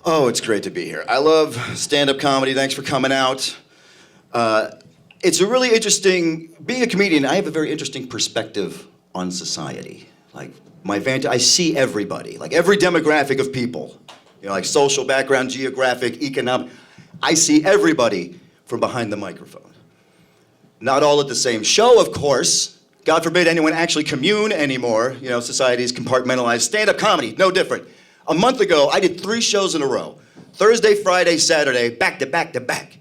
Oh, it's great to be here. I love stand-up comedy. Thanks for coming out. It's a really interesting, being a comedian, I have a very interesting perspective on society. Like, I see everybody, like every demographic of people. You know, like social background, geographic, economic. I see everybody from behind the microphone. Not all at the same show, of course. God forbid anyone actually commune anymore. You know, society's compartmentalized. Stand-up comedy, no different. A month ago, I did 3 shows in a row. Thursday, Friday, Saturday, back to back to back.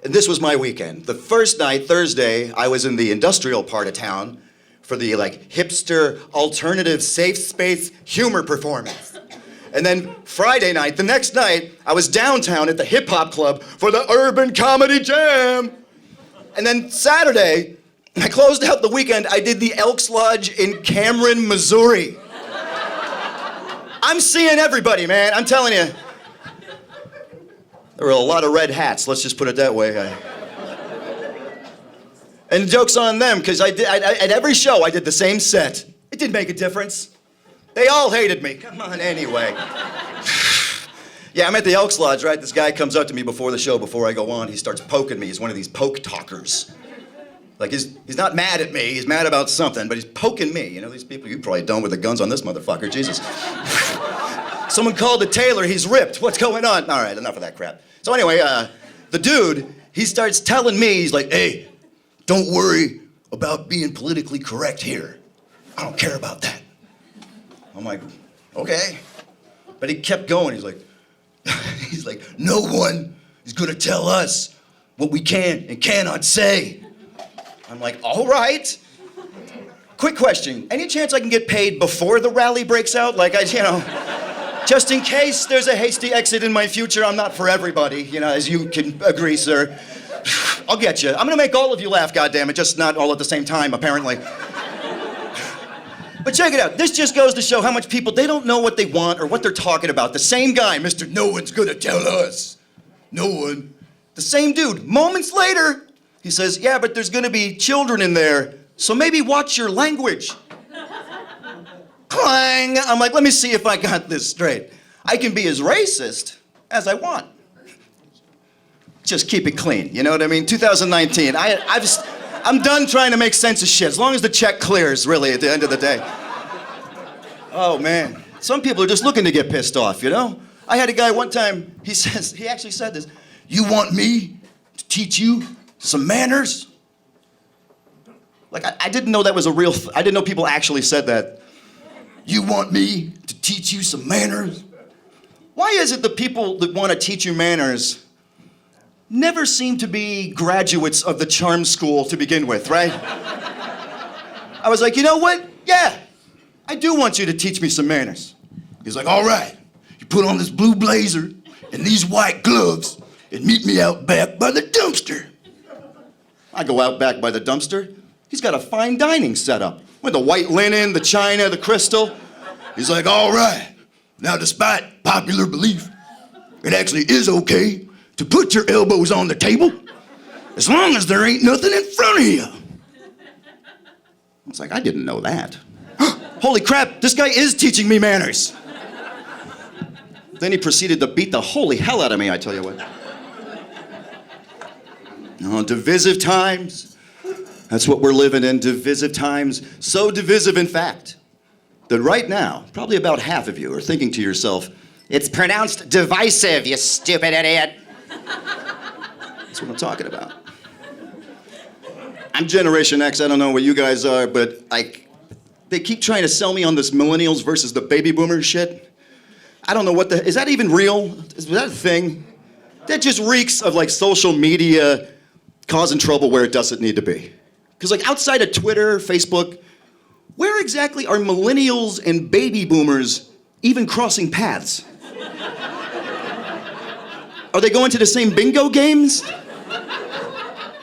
And this was my weekend. The first night, Thursday, I was in the industrial part of town for the hipster, alternative, safe space humor performance. And then Friday night, the next night, I was downtown at the hip hop club for the Urban Comedy Jam. And then Saturday, I closed out the weekend, I did the Elks Lodge in Cameron, Missouri. I'm seeing everybody, man, I'm telling you. There were a lot of red hats, let's just put it that way. And joke's on them, because at every show I did the same set. It didn't make a difference. They all hated me. Come on, anyway. Yeah, I'm at the Elks Lodge, right? This guy comes up to me before the show, before I go on. He starts poking me. He's one of these poke talkers. Like, he's not mad at me. He's mad about something, but he's poking me. You know, these people, you probably don't with the guns on this motherfucker. Jesus. Someone called the tailor. He's ripped. What's going on? All right, enough of that crap. So anyway, the dude, he starts telling me, he's like, hey, don't worry about being politically correct here. I don't care about that. I'm like, okay. But he kept going. He's like, no one is gonna tell us what we can and cannot say. I'm like, all right. Quick question, any chance I can get paid before the rally breaks out? Just in case there's a hasty exit in my future, I'm not for everybody, as you can agree, sir. I'll get you. I'm gonna make all of you laugh, goddammit, just not all at the same time, apparently. But check it out, this just goes to show how much people, they don't know what they want or what they're talking about. The same guy, Mr. No one's gonna tell us. No one. The same dude, moments later, he says, yeah, but there's gonna be children in there, so maybe watch your language. Clang! I'm like, let me see if I got this straight. I can be as racist as I want. Just keep it clean, you know what I mean? 2019, I'm done trying to make sense of shit, as long as the check clears, really, at the end of the day. Oh, man. Some people are just looking to get pissed off, you know? I had a guy one time, he actually said this, you want me to teach you some manners? Like, I didn't know that was a real, I didn't know people actually said that. You want me to teach you some manners? Why is it the people that want to teach you manners never seem to be graduates of the charm school to begin with, right? I was like, you know what? Yeah, I do want you to teach me some manners. He's like, all right, you put on this blue blazer and these white gloves and meet me out back by the dumpster. I go out back by the dumpster. He's got a fine dining setup with the white linen, the china, the crystal. He's like, all right, now despite popular belief, it actually is okay to put your elbows on the table as long as there ain't nothing in front of you. I was like, I didn't know that. Holy crap, this guy is teaching me manners. Then he proceeded to beat the holy hell out of me, I tell you what. Oh, divisive times. That's what we're living in, divisive times. So divisive, in fact, that right now, probably about half of you are thinking to yourself, it's pronounced divisive, you stupid idiot. That's what I'm talking about. I'm Generation X, I don't know what you guys are, but they keep trying to sell me on this millennials versus the baby boomers shit. I don't know is that even real? Is that a thing? That just reeks of social media causing trouble where it doesn't need to be. Because outside of Twitter, Facebook, where exactly are millennials and baby boomers even crossing paths? Are they going to the same bingo games?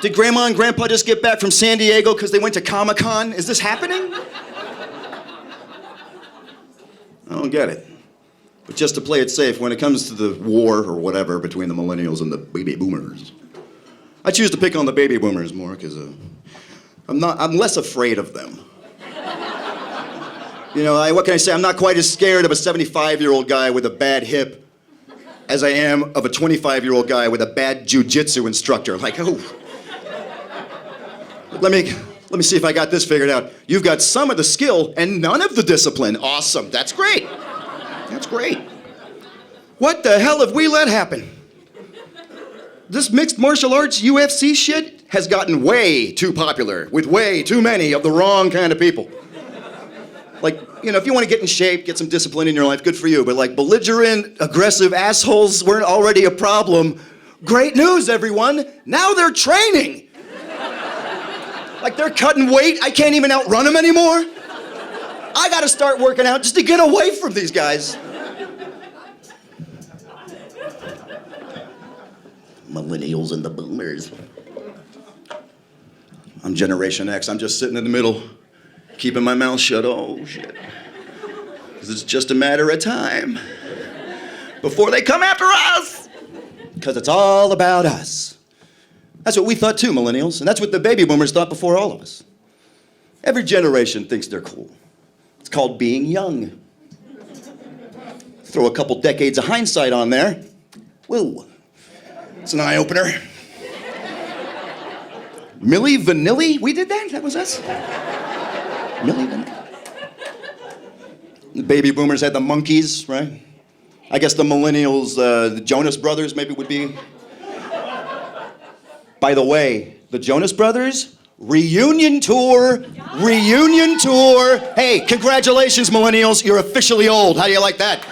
Did Grandma and Grandpa just get back from San Diego because they went to Comic-Con? Is this happening? I don't get it. But just to play it safe, when it comes to the war or whatever between the millennials and the baby boomers, I choose to pick on the baby boomers more because I'm less afraid of them. What can I say? I'm not quite as scared of a 75-year-old guy with a bad hip as I am of a 25-year-old guy with a bad jujitsu instructor. Like, oh. Let me see if I got this figured out. You've got some of the skill and none of the discipline. Awesome. That's great. That's great. What the hell have we let happen? This mixed martial arts UFC shit has gotten way too popular with way too many of the wrong kind of people. Like, you know, if you want to get in shape, get some discipline in your life, good for you. But like belligerent, aggressive assholes weren't already a problem. Great news, everyone. Now they're training. Like they're cutting weight. I can't even outrun them anymore. I gotta start working out just to get away from these guys. Millennials and the boomers. I'm Generation X. I'm just sitting in the middle, keeping my mouth shut. Oh, shit. Because it's just a matter of time before they come after us. Because it's all about us. That's what we thought too, millennials. And that's what the baby boomers thought before all of us. Every generation thinks they're cool. It's called being young. Throw a couple decades of hindsight on there. Woo. It's an eye-opener. Milli Vanilli? We did that? That was us? Milli Vanilli. The baby boomers had the monkeys, right? I guess the millennials, the Jonas Brothers maybe would be. By the way, the Jonas Brothers, reunion tour, reunion tour. Hey, congratulations, millennials, you're officially old. How do you like that?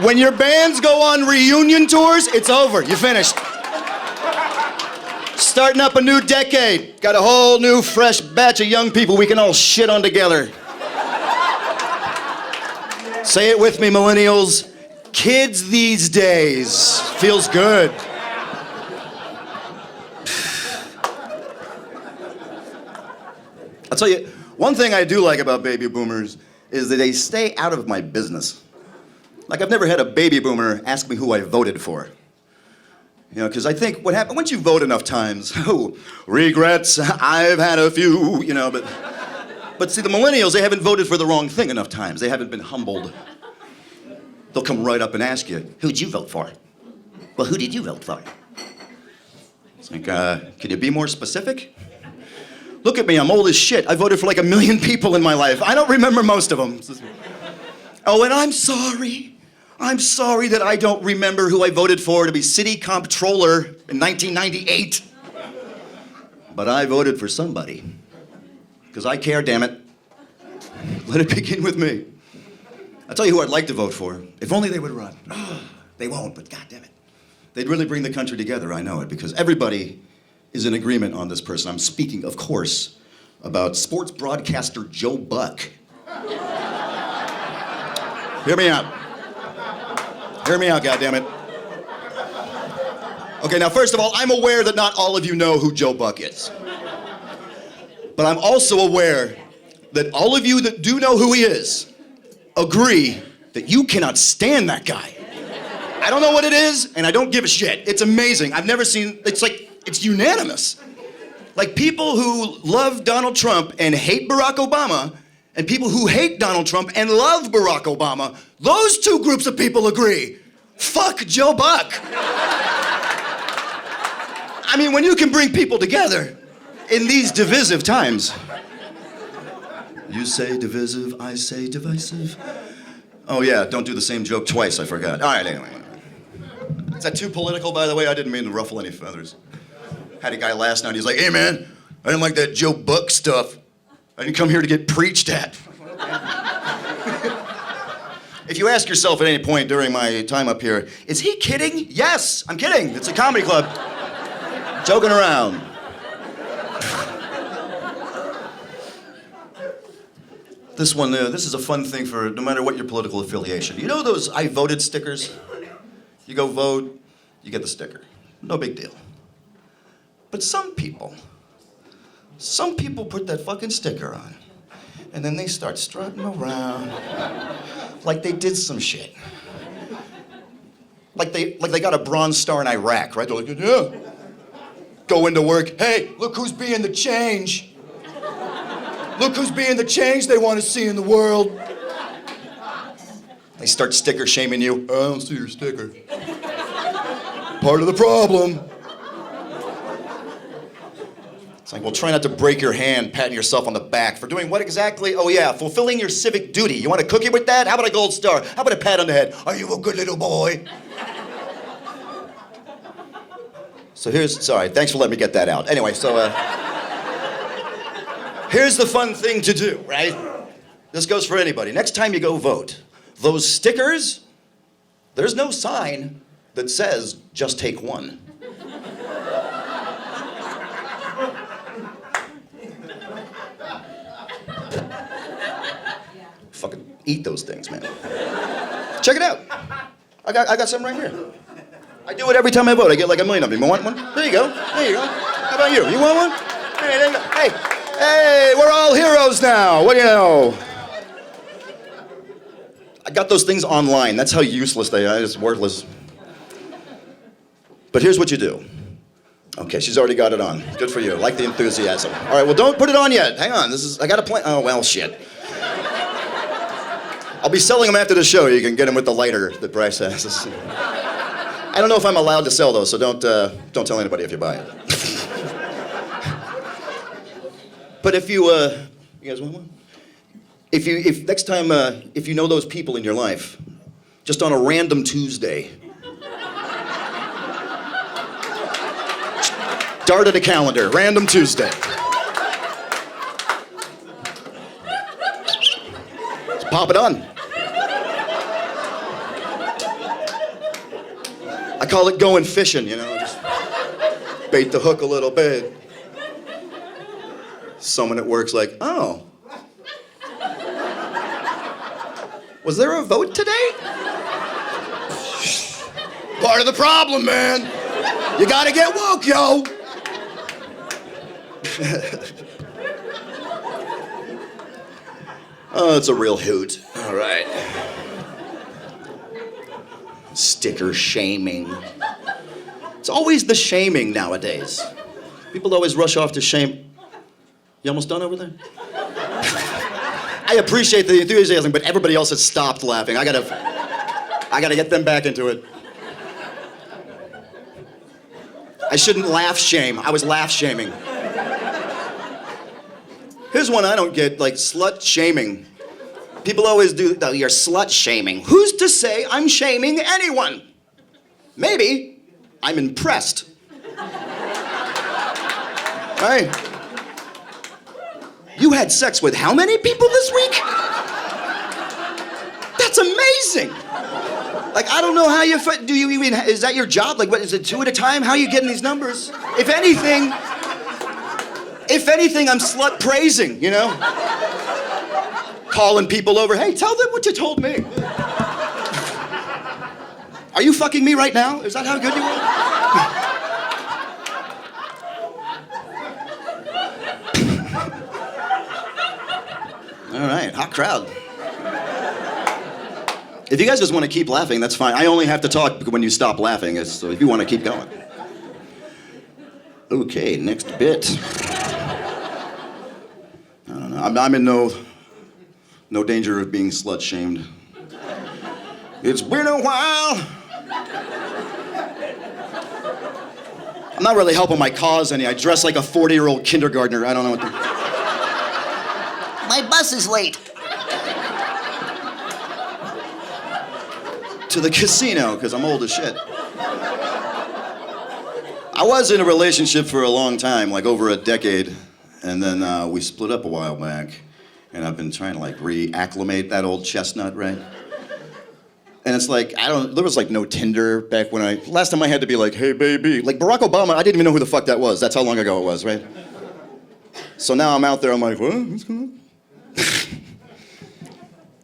When your bands go on reunion tours, it's over, you finished. Starting up a new decade. Got a whole new, fresh batch of young people we can all shit on together. Say it with me, millennials. Kids these days. Feels good. I'll tell you, one thing I do like about baby boomers is that they stay out of my business. Like, I've never had a baby boomer ask me who I voted for. You know, because I think what happens, once you vote enough times, oh, regrets, I've had a few, you know, but see, the millennials, they haven't voted for the wrong thing enough times. They haven't been humbled. They'll come right up and ask you, who'd you vote for? Well, who did you vote for? It's like, can you be more specific? Look at me, I'm old as shit. I voted for like 1 million people in my life. I don't remember most of them. Oh, and I'm sorry. I'm sorry that I don't remember who I voted for to be city comptroller in 1998. But I voted for somebody. Because I care, damn it. Let it begin with me. I'll tell you who I'd like to vote for. If only they would run. They won't, but God damn it. They'd really bring the country together, I know it, because everybody is in agreement on this person. I'm speaking, of course, about sports broadcaster Joe Buck. Hear me out. Hear me out, goddammit. Okay, now first of all, I'm aware that not all of you know who Joe Buck is. But I'm also aware that all of you that do know who he is agree that you cannot stand that guy. I don't know what it is, and I don't give a shit. It's amazing. I've never seen, it's unanimous. Like people who love Donald Trump and hate Barack Obama, and people who hate Donald Trump and love Barack Obama, those two groups of people agree. Fuck Joe Buck. I mean, when you can bring people together in these divisive times. You say divisive, I say divisive. Oh yeah, don't do the same joke twice, I forgot. All right, anyway. Is that too political, by the way? I didn't mean to ruffle any feathers. Had a guy last night, he's like, hey man, I didn't like that Joe Buck stuff. I didn't come here to get preached at. If you ask yourself at any point during my time up here, is he kidding? Yes, I'm kidding. It's a comedy club. Joking around. This one, this is a fun thing for no matter what your political affiliation. You know those I voted stickers? You go vote, you get the sticker. No big deal. But some people put that fucking sticker on, and then they start strutting around like they did some shit. Like they got a Bronze Star in Iraq, right? They're like, yeah. Go into work, hey, look who's being the change. Look who's being the change they want to see in the world. They start sticker shaming you. I don't see your sticker. Part of the problem. It's like, well, try not to break your hand patting yourself on the back for doing what exactly? Oh yeah, fulfilling your civic duty. You want a cookie with that? How about a gold star? How about a pat on the head? Are you a good little boy? So sorry, thanks for letting me get that out. Anyway, so here's the fun thing to do, right? This goes for anybody. Next time you go vote, those stickers, there's no sign that says, just take one. Fucking eat those things, man. Check it out. I got some right here. I do it every time I vote. I get like 1 million of them. You want one? There you go. There you go. How about you? You want one? Hey, there you go. Hey, we're all heroes now. What do you know? I got those things online. That's how useless they are. It's worthless. But here's what you do. Okay, she's already got it on. Good for you. Like the enthusiasm. All right, well, don't put it on yet. Hang on. I got a plan. Oh, well, shit. I'll be selling them after the show. You can get them with the lighter that Bryce has. I don't know if I'm allowed to sell those, so don't tell anybody if you buy it. But if you guys want one? If next time, if you know those people in your life, just on a random Tuesday, dart at a calendar, random Tuesday. Let's pop it on. I call it going fishing, you know, just bait the hook a little bit. Someone at work's like, oh. Was there a vote today? Part of the problem, man. You gotta get woke, yo. Oh, it's a real hoot. All right. Sticker shaming. It's always the shaming nowadays. People always rush off to shame. You almost done over there? I appreciate the enthusiasm, but everybody else has stopped laughing. I gotta get them back into it. I shouldn't laugh shame. I was laugh shaming. Here's one I don't get, like slut shaming. People always do, oh, you're slut shaming. Who's to say I'm shaming anyone? Maybe I'm impressed. Right? You had sex with how many people this week? That's amazing. Like, I don't know how you, do you even, is that your job? Like, what, is it 2 at a time? How are you getting these numbers? If anything, I'm slut praising, you know? Calling people over, hey, tell them what you told me. Are you fucking me right now? Is that how good you are? All right, hot crowd. If you guys just want to keep laughing, that's fine. I only have to talk when you stop laughing, so if you want to keep going. Okay, next bit. I don't know. I'm in no danger of being slut shamed. It's been a while. I'm not really helping my cause any. I dress like a 40-year-old kindergartner. I don't know what to... My bus is late. To the casino, because I'm old as shit. I was in a relationship for a long time, like over a decade, and then we split up a while back, and I've been trying to like reacclimate that old chestnut, right? And it's like, there was like no Tinder back when last time I had to be like, hey baby. Like Barack Obama, I didn't even know who the fuck that was. That's how long ago it was, right? So now I'm out there, I'm like, what? What's going on?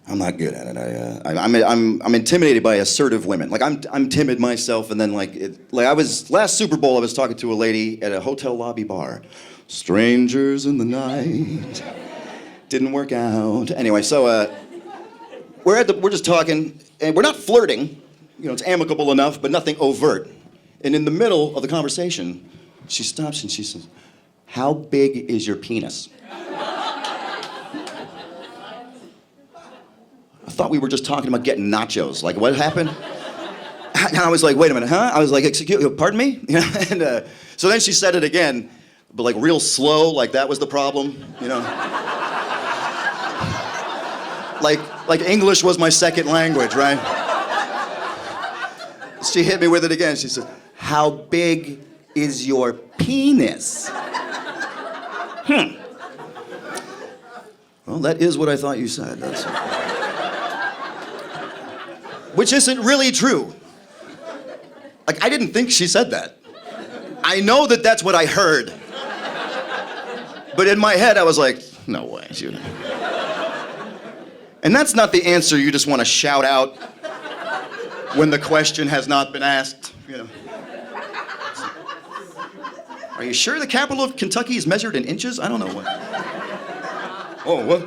I'm not good at it. I'm intimidated by assertive women. Like I'm timid myself, and then last Super Bowl I was talking to a lady at a hotel lobby bar. Strangers in the night. Didn't work out. Anyway, so we're just talking, and we're not flirting. You know, it's amicable enough, but nothing overt. And in the middle of the conversation, she stops and she says, "How big is your penis?" I thought we were just talking about getting nachos. Like, what happened? And I was like, wait a minute, huh? I was like, pardon me? You know? And so then she said it again, but like real slow, like that was the problem, you know? Like English was my second language, right? She hit me with it again. She said, how big is your penis? Well, that is what I thought you said. Which isn't really true. Like, I didn't think she said that. I know that that's what I heard. But in my head, I was like, no way. And that's not the answer you just want to shout out when the question has not been asked, you know. Are you sure the capital of Kentucky is measured in inches? I don't know what. Oh, what?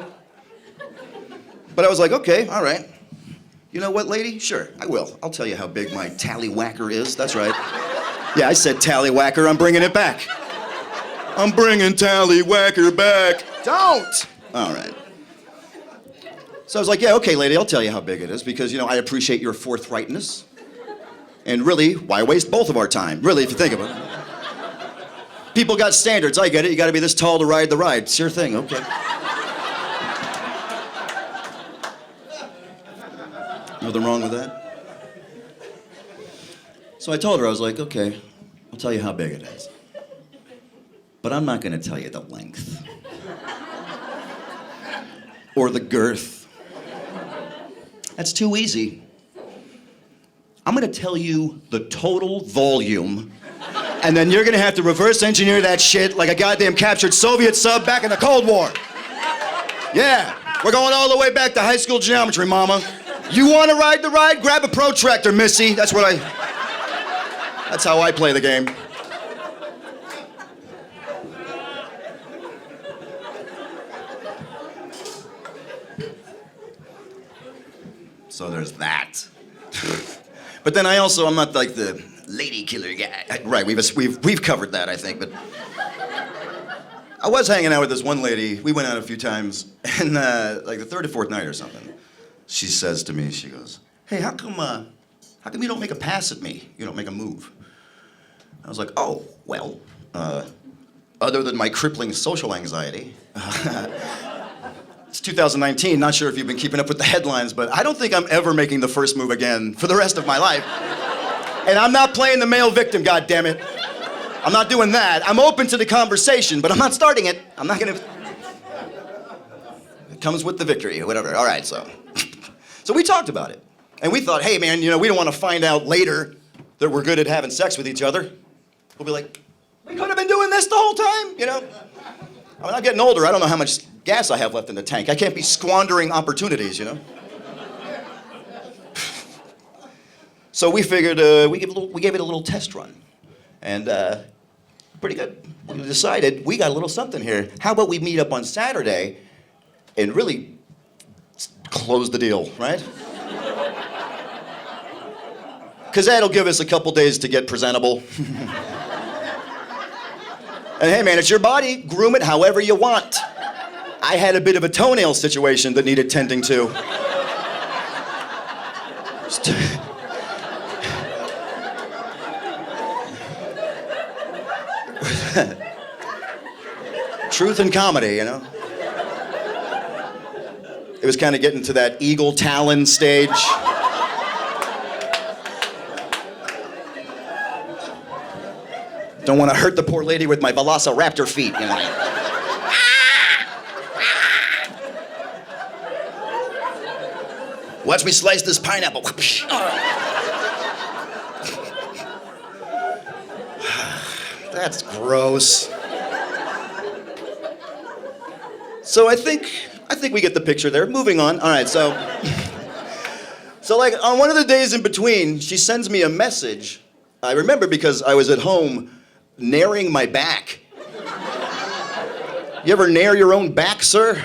But I was like, okay, all right. You know what, lady? Sure, I will. I'll tell you how big my tallywhacker is. That's right. Yeah, I said tallywhacker. I'm bringing it back. I'm bringing tallywhacker back. Don't! All right. So I was like, yeah, okay, lady, I'll tell you how big it is because, you know, I appreciate your forthrightness. And really, why waste both of our time? Really, if you think about it. People got standards. I get it. You got to be this tall to ride the ride. Sure thing. Okay. Nothing wrong with that. So I told her, I was like, okay, I'll tell you how big it is. But I'm not going to tell you the length. Or the girth. That's too easy. I'm going to tell you the total volume, and then you're going to have to reverse engineer that shit like a goddamn captured Soviet sub back in the Cold War. Yeah, we're going all the way back to high school geometry, mama. You want to ride the ride? Grab a protractor, missy. That's how I play the game. So there's that. But then I'm not like the lady killer guy. Right, we've covered that, I think, but I was hanging out with this one lady. We went out a few times, and like the third or fourth night or something, she says to me, she goes, hey, how come you don't make a pass at me? You don't make a move. I was like, oh, well, other than my crippling social anxiety, it's 2019, not sure if you've been keeping up with the headlines, but I don't think I'm ever making the first move again for the rest of my life. And I'm not playing the male victim, goddammit. I'm not doing that. I'm open to the conversation, but I'm not starting it. I'm not gonna... It comes with the victory, or whatever. All right, so we talked about it. And we thought, hey, man, you know, we don't want to find out later that we're good at having sex with each other. We'll be like, we could have been doing this the whole time, you know? I mean, I'm getting older. I don't know how much gas I have left in the tank. I can't be squandering opportunities, you know? So we figured we gave it a little test run. And pretty good. We decided we got a little something here. How about we meet up on Saturday and really close the deal, right? Because that'll give us a couple days to get presentable. And hey, man, it's your body. Groom it however you want. I had a bit of a toenail situation that needed tending to. Truth and comedy, you know? It was kind of getting to that eagle talon stage. Don't want to hurt the poor lady with my velociraptor feet, you know? Watch me slice this pineapple. That's gross. So I think we get the picture there. Moving on. All right, so like on one of the days in between, she sends me a message. I remember because I was at home naring my back. You ever nair your own back, sir?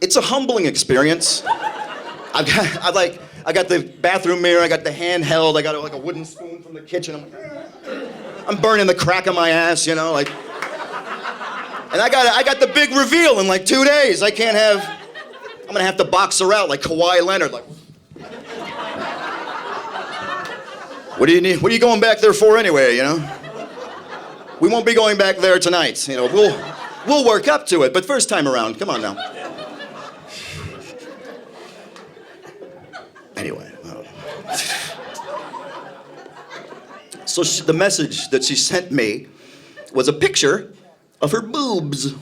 It's a humbling experience. I got the bathroom mirror, I got the handheld, I got like a wooden spoon from the kitchen. I'm burning the crack of my ass, you know, like. And I got the big reveal in like 2 days. I can't I'm gonna have to box her out like Kawhi Leonard. Like, what do you need? What are you going back there for anyway, you know? We won't be going back there tonight. You know, we'll work up to it, but first time around, come on now. Anyway. So the message that she sent me was a picture of her boobs.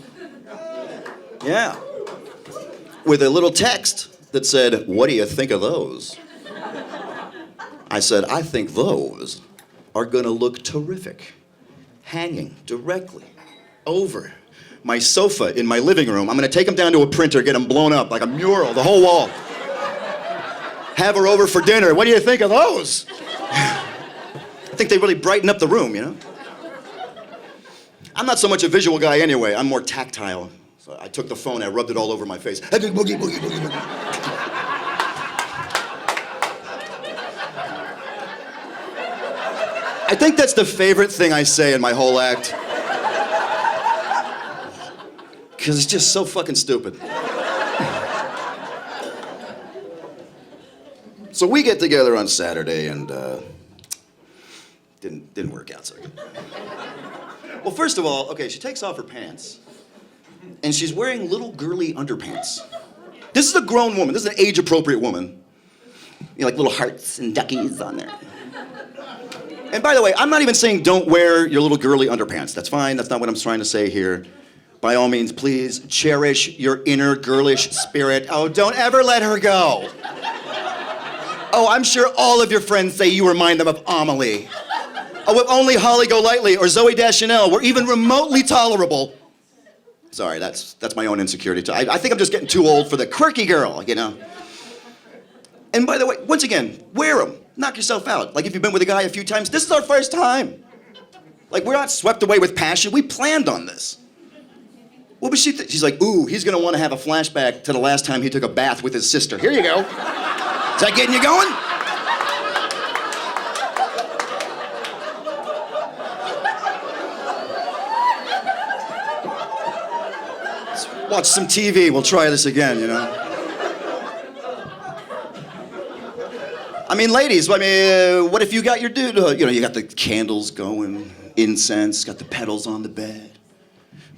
Yeah. With a little text that said, "What do you think of those?" I said, "I think those are gonna look terrific, hanging directly over my sofa in my living room. I'm gonna take them down to a printer, get them blown up like a mural, the whole wall. Have her over for dinner. What do you think of those?" I think they really brighten up the room, you know? I'm not so much a visual guy anyway. I'm more tactile. So I took the phone, I rubbed it all over my face. Boogie, boogie, boogie, boogie. I think that's the favorite thing I say in my whole act. Because it's just so fucking stupid. So we get together on Saturday and didn't work out so good. Well, first of all, okay, she takes off her pants and she's wearing little girly underpants. This is a grown woman. This is an age-appropriate woman. You know, like little hearts and duckies on there. And by the way, I'm not even saying don't wear your little girly underpants. That's fine. That's not what I'm trying to say here. By all means, please cherish your inner girlish spirit. Oh, don't ever let her go. Oh, I'm sure all of your friends say you remind them of Amelie. Oh, if only Holly Golightly or Zooey Deschanel were even remotely tolerable. Sorry, that's my own insecurity. I think I'm just getting too old for the quirky girl, you know? And by the way, once again, wear them. Knock yourself out. Like if you've been with a guy a few times, this is our first time. Like we're not swept away with passion. We planned on this. What was she she's like, ooh, he's gonna wanna have a flashback to the last time he took a bath with his sister. Here you go. Is that getting you going? Let's watch some TV. We'll try this again, you know? I mean, ladies, what if you got your dude, you got the candles going, incense, got the petals on the bed,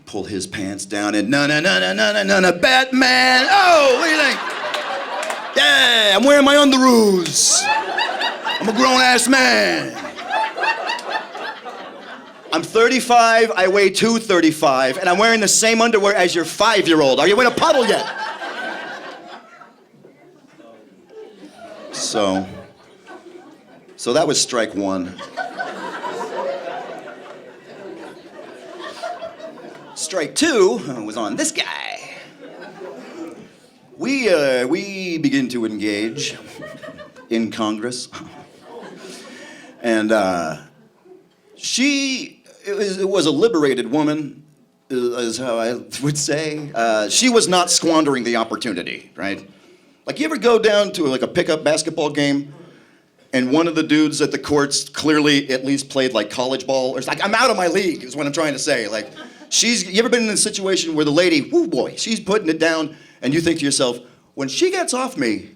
pull his pants down and no, Batman! Oh, what do you think? Yeah, I'm wearing my underoos. I'm a grown-ass man. I'm 35, I weigh 235, and I'm wearing the same underwear as your 5-year-old. Are you in a puddle yet? So that was strike one. Strike two was on this guy. We begin to engage in Congress. And it was a liberated woman, is how I would say. She was not squandering the opportunity, right? Like, you ever go down to like a pickup basketball game and one of the dudes at the courts clearly at least played like college ball, or it's like, I'm out of my league, is what I'm trying to say. Like, you ever been in a situation where the lady, whoo boy, she's putting it down, and you think to yourself, when she gets off me,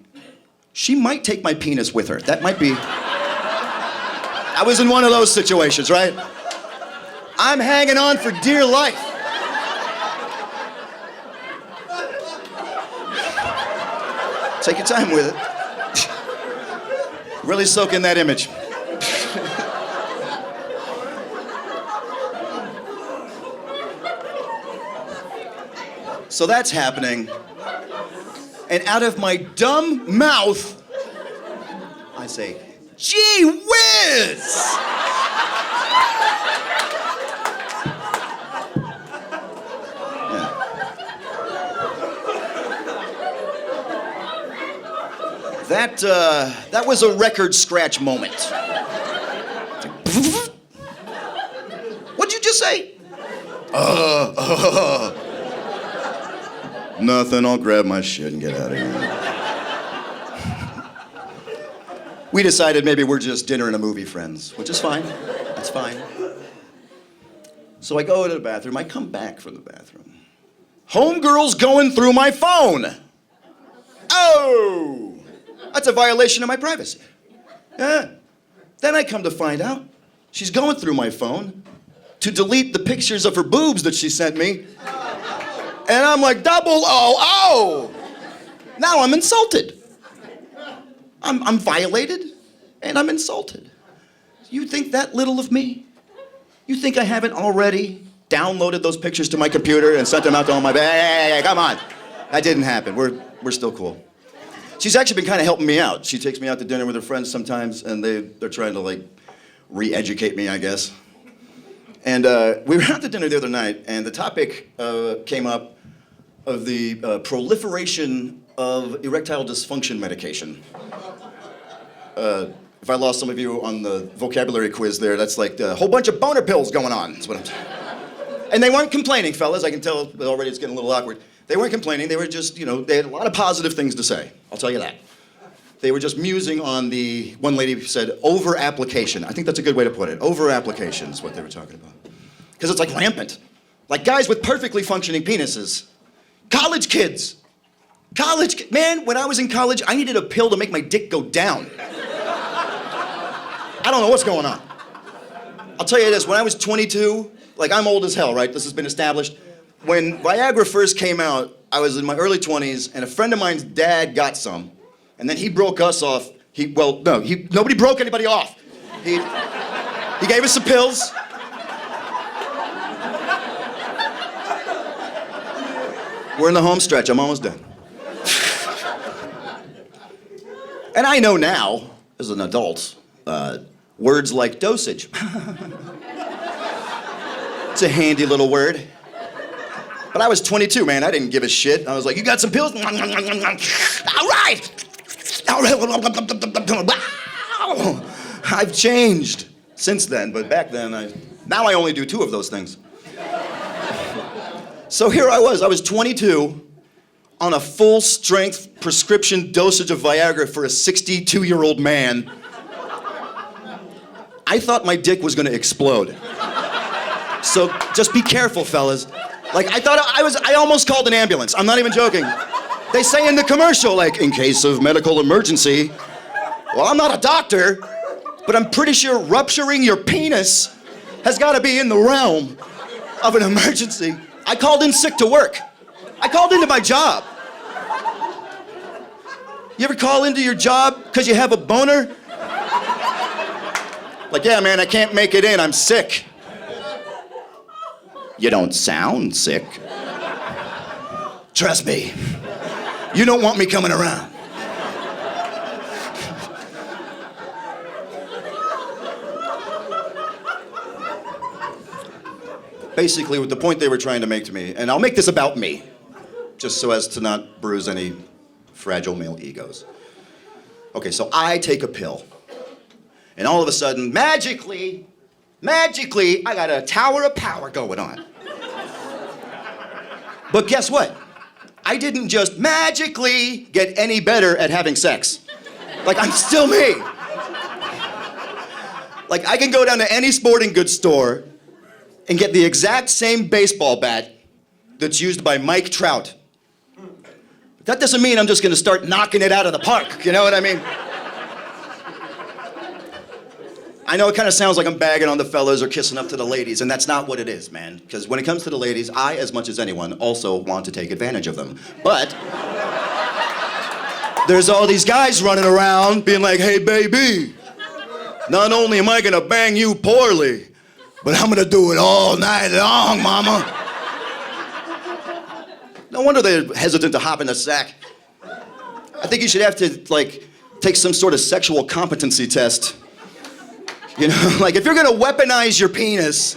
she might take my penis with her. That might be. I was in one of those situations, right? I'm hanging on for dear life. Take your time with it. Really soak in that image. So that's happening. And out of my dumb mouth, I say, gee whiz! That was a record scratch moment. What'd you just say? Nothing, I'll grab my shit and get out of here. We decided maybe we're just dinner and a movie friends, which is fine. That's fine. So I go to the bathroom, I come back from the bathroom. Homegirl's going through my phone. Oh, that's a violation of my privacy. Yeah. Then I come to find out she's going through my phone to delete the pictures of her boobs that she sent me. And I'm like, double oh. Now I'm insulted. I'm violated and I'm insulted. You think that little of me? You think I haven't already downloaded those pictures to my computer and sent them out to all my... Hey, come on. That didn't happen. We're still cool. She's actually been kind of helping me out. She takes me out to dinner with her friends sometimes, and they're trying to, like, re-educate me, I guess. And we were out to dinner the other night, and the topic came up of the proliferation of erectile dysfunction medication. If I lost some of you on the vocabulary quiz there, that's like a whole bunch of boner pills going on. That's what I'm saying. And they weren't complaining, fellas. I can tell already it's getting a little awkward. They weren't complaining. They were just, they had a lot of positive things to say. I'll tell you that. They were just musing on the, one lady said, over-application. I think that's a good way to put it. Over-application is what they were talking about. Because it's like rampant. Like guys with perfectly functioning penises. College kids. Man, when I was in college, I needed a pill to make my dick go down. I don't know what's going on. I'll tell you this, when I was 22, like I'm old as hell, right? This has been established. When Viagra first came out, I was in my early 20s, and a friend of mine's dad got some, and then he broke us off. Nobody broke anybody off. He gave us some pills. We're in the home stretch, I'm almost done. And I know now, as an adult, words like dosage. It's a handy little word. But I was 22, man. I didn't give a shit. I was like, you got some pills? All right. I've changed since then, but back then, now I only do 2 of those things. So here I was 22 on a full-strength prescription dosage of Viagra for a 62-year-old man. I thought my dick was gonna explode. So just be careful, fellas. Like, I almost called an ambulance. I'm not even joking. They say in the commercial, like, in case of medical emergency. Well, I'm not a doctor, but I'm pretty sure rupturing your penis has gotta be in the realm of an emergency. I called in sick to work. I called into my job. You ever call into your job because you have a boner? Like, yeah, man, I can't make it in, I'm sick. You don't sound sick. Trust me, you don't want me coming around. Basically, with the point they were trying to make to me, and I'll make this about me, just so as to not bruise any fragile male egos. Okay, so I take a pill, and all of a sudden, magically, I got a tower of power going on. But guess what? I didn't just magically get any better at having sex. Like, I'm still me. Like, I can go down to any sporting goods store and get the exact same baseball bat that's used by Mike Trout. But that doesn't mean I'm just gonna start knocking it out of the park, you know what I mean? I know it kind of sounds like I'm bagging on the fellas or kissing up to the ladies, and that's not what it is, man. Because when it comes to the ladies, I, as much as anyone, also want to take advantage of them. But there's all these guys running around being like, hey, baby, not only am I gonna bang you poorly, but I'm gonna do it all night long, mama. No wonder they're hesitant to hop in the sack. I think you should have to, like, take some sort of sexual competency test. You know, like if you're gonna weaponize your penis,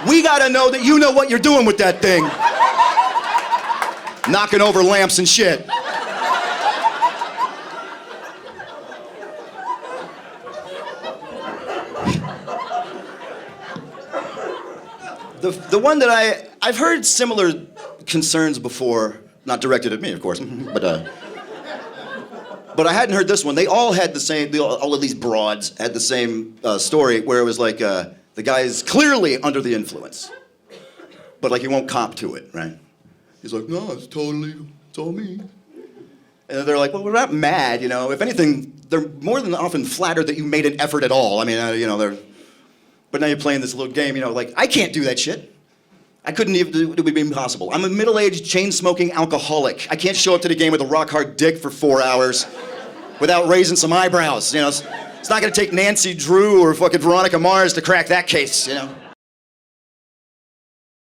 we gotta know that you know what you're doing with that thing. Knocking over lamps and shit. The one that I've heard similar concerns before, not directed at me, of course, but I hadn't heard this one. They all had the same, all of these broads had the same story where it was like the guy's clearly under the influence, but like he won't cop to it, right? He's like, no, it's all me. And they're like, well, we're not mad, you know. If anything, they're more than often flattered that you made an effort at all. I mean, you know, they're... But now you're playing this little game, you know, like, I can't do that shit. I couldn't even, it would be impossible. I'm a middle-aged, chain-smoking alcoholic. I can't show up to the game with a rock-hard dick for 4 hours without raising some eyebrows, you know. It's not gonna take Nancy Drew or fucking Veronica Mars to crack that case, you know.